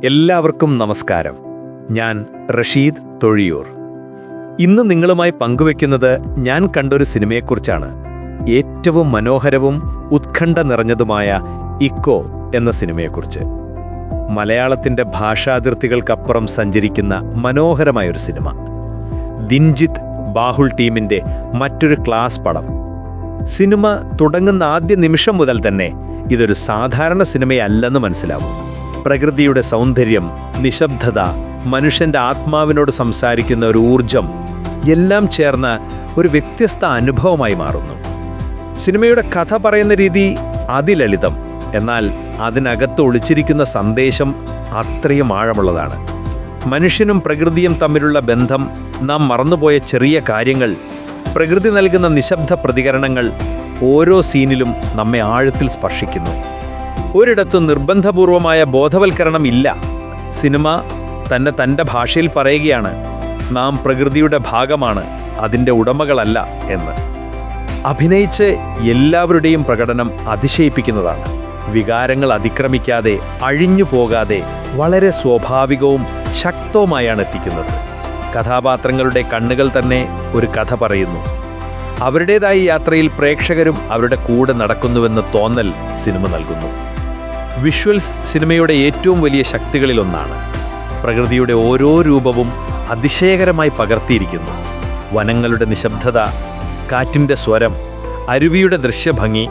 എല്ലാവർക്കും നമസ്കാരം. ഞാൻ റഷീദ് തൊഴിയൂർ. ഇന്ന് നിങ്ങളുമായി പങ്കുവെക്കുന്നത് ഞാൻ കണ്ടൊരു സിനിമയെക്കുറിച്ചാണ്. ഏറ്റവും മനോഹരവും ഉത്കണ്ഠ നിറഞ്ഞതുമായ ഇക്കോ എന്ന സിനിമയെക്കുറിച്ച്. മലയാളത്തിൻ്റെ ഭാഷാതിർത്തികൾക്കപ്പുറം സഞ്ചരിക്കുന്ന മനോഹരമായൊരു സിനിമ. ദിൻജിത്ത് ബാഹുൽ ടീമിൻ്റെ മറ്റൊരു ക്ലാസ് പടം. സിനിമ തുടങ്ങുന്ന ആദ്യ നിമിഷം മുതൽ തന്നെ ഇതൊരു സാധാരണ സിനിമയല്ലെന്ന് മനസ്സിലാവും. പ്രകൃതിയുടെ സൗന്ദര്യം, നിശബ്ദത, മനുഷ്യൻ്റെ ആത്മാവിനോട് സംസാരിക്കുന്ന ഒരു ഊർജം എല്ലാം ചേർന്ന ഒരു വ്യത്യസ്ത അനുഭവമായി മാറുന്നു. സിനിമയുടെ കഥ പറയുന്ന രീതി അതിലളിതം, എന്നാൽ അതിനകത്ത് ഒളിച്ചിരിക്കുന്ന സന്ദേശം അത്രയും ആഴമുള്ളതാണ്. മനുഷ്യനും പ്രകൃതിയും തമ്മിലുള്ള ബന്ധം, നാം മറന്നുപോയ ചെറിയ കാര്യങ്ങൾ, പ്രകൃതി നൽകുന്ന നിശബ്ദ പ്രതികരണങ്ങൾ ഓരോ സീനിലും നമ്മെ ആഴത്തിൽ സ്പർശിക്കുന്നു. ഒരിടത്തും നിർബന്ധപൂർവമായ ബോധവൽക്കരണം ഇല്ല. സിനിമ തൻ്റെ ഭാഷയിൽ പറയുകയാണ്, നാം പ്രകൃതിയുടെ ഭാഗമാണ്, അതിൻ്റെ ഉടമകളല്ല എന്ന്. അഭിനയിച്ച് എല്ലാവരുടെയും പ്രകടനം അതിശയിപ്പിക്കുന്നതാണ്. വികാരങ്ങൾ അതിക്രമിക്കാതെ, അഴിഞ്ഞു പോകാതെ വളരെ സ്വാഭാവികവും ശക്തവുമായാണ് എത്തിക്കുന്നത്. കഥാപാത്രങ്ങളുടെ കണ്ണുകൾ തന്നെ ഒരു കഥ പറയുന്നു. അവരുടേതായ യാത്രയിൽ പ്രേക്ഷകരും അവരുടെ കൂടെ നടക്കുന്നുവെന്ന് തോന്നൽ സിനിമ നൽകുന്നു. വിഷ്വൽസ് സിനിമയുടെ ഏറ്റവും വലിയ ശക്തികളിലൊന്നാണ്. പ്രകൃതിയുടെ ഓരോ രൂപവും അതിശയകരമായി പകർത്തിയിരിക്കുന്നു. വനങ്ങളുടെ നിശബ്ദത, കാറ്റിൻ്റെ സ്വരം, അരുവിയുടെ ദൃശ്യഭംഗി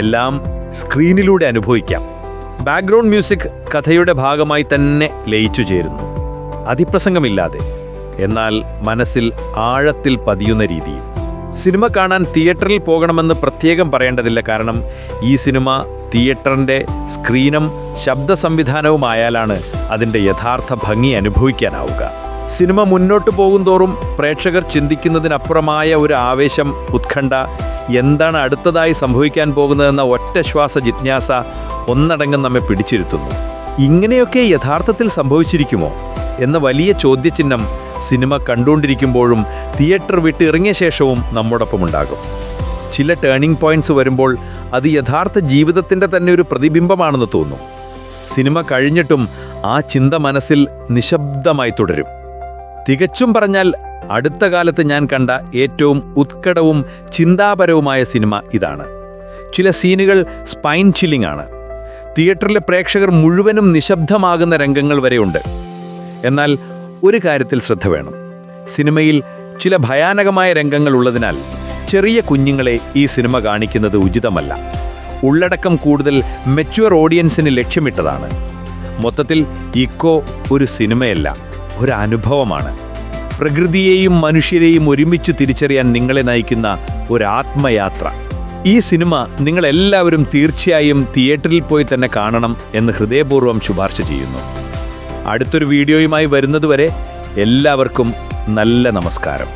എല്ലാം സ്ക്രീനിലൂടെ അനുഭവിക്കാം. ബാക്ക്ഗ്രൗണ്ട് മ്യൂസിക് കഥയുടെ ഭാഗമായി തന്നെ ലയിച്ചു ചേരുന്നു. അതിപ്രസംഗമില്ലാതെ, എന്നാൽ മനസ്സിൽ ആഴത്തിൽ പതിയുന്ന രീതിയിൽ. സിനിമ കാണാൻ തിയേറ്ററിൽ പോകണമെന്ന് പ്രത്യേകം പറയേണ്ടതില്ല. കാരണം ഈ സിനിമ തിയേറ്ററിൻ്റെ സ്ക്രീനും ശബ്ദ സംവിധാനവുമായാലാണ് അതിൻ്റെ യഥാർത്ഥ ഭംഗി അനുഭവിക്കാനാവുക. സിനിമ മുന്നോട്ട് പോകുന്തോറും പ്രേക്ഷകർ ചിന്തിക്കുന്നതിനപ്പുറമായ ഒരു ആവേശം, ഉത്കണ്ഠ, എന്താണ് അടുത്തതായി സംഭവിക്കാൻ പോകുന്നതെന്ന ഒറ്റ ശ്വാസ ജിജ്ഞാസ ഒന്നടങ്കം നമ്മെ പിടിച്ചിരുത്തുന്നു. ഇങ്ങനെയൊക്കെ യഥാർത്ഥത്തിൽ സംഭവിച്ചിരിക്കുമോ എന്ന വലിയ ചോദ്യചിഹ്നം സിനിമ കണ്ടുകൊണ്ടിരിക്കുമ്പോഴും തിയേറ്റർ വിട്ട് ഇറങ്ങിയ ശേഷവും നമ്മോടൊപ്പമുണ്ടാകും. ചില ടേണിംഗ് പോയിന്റ്സ് വരുമ്പോൾ അത് യഥാർത്ഥ ജീവിതത്തിൻ്റെ തന്നെ ഒരു പ്രതിബിംബമാണെന്ന് തോന്നും. സിനിമ കഴിഞ്ഞിട്ടും ആ ചിന്ത മനസ്സിൽ നിശബ്ദമായി തുടരും. തികച്ചും പറഞ്ഞാൽ അടുത്ത കാലത്ത് ഞാൻ കണ്ട ഏറ്റവും ഉത്കടവും ചിന്താപരവുമായ സിനിമ ഇതാണ്. ചില സീനുകൾ സ്പൈൻ ചില്ലിംഗ് ആണ്. തിയേറ്ററിലെ പ്രേക്ഷകർ മുഴുവനും നിശബ്ദമാകുന്ന രംഗങ്ങൾ വരെയുണ്ട്. എന്നാൽ ഒരു കാര്യത്തിൽ ശ്രദ്ധ വേണം. സിനിമയിൽ ചില ഭയാനകമായ രംഗങ്ങൾ ഉള്ളതിനാൽ ചെറിയ കുഞ്ഞുങ്ങളെ ഈ സിനിമ കാണിക്കുന്നത് ഉചിതമല്ല. ഉള്ളടക്കം കൂടുതൽ മെച്യൂർ ഓഡിയൻസിന് ലക്ഷ്യമിട്ടതാണ്. മൊത്തത്തിൽ ഇക്കോ ഒരു സിനിമയല്ല, ഒരു അനുഭവമാണ്. പ്രകൃതിയെയും മനുഷ്യരെയും ഒരുമിച്ച് തിരിച്ചറിയാൻ നിങ്ങളെ നയിക്കുന്ന ഒരു ആത്മയാത്ര. ഈ സിനിമ നിങ്ങളെല്ലാവരും തീർച്ചയായും തിയേറ്ററിൽ പോയി തന്നെ കാണണം എന്ന് ഹൃദയപൂർവ്വം ശുപാർശ ചെയ്യുന്നു. അടുത്തൊരു വീഡിയോയുമായി വരുന്നതുവരെ എല്ലാവർക്കും നല്ല നമസ്കാരം.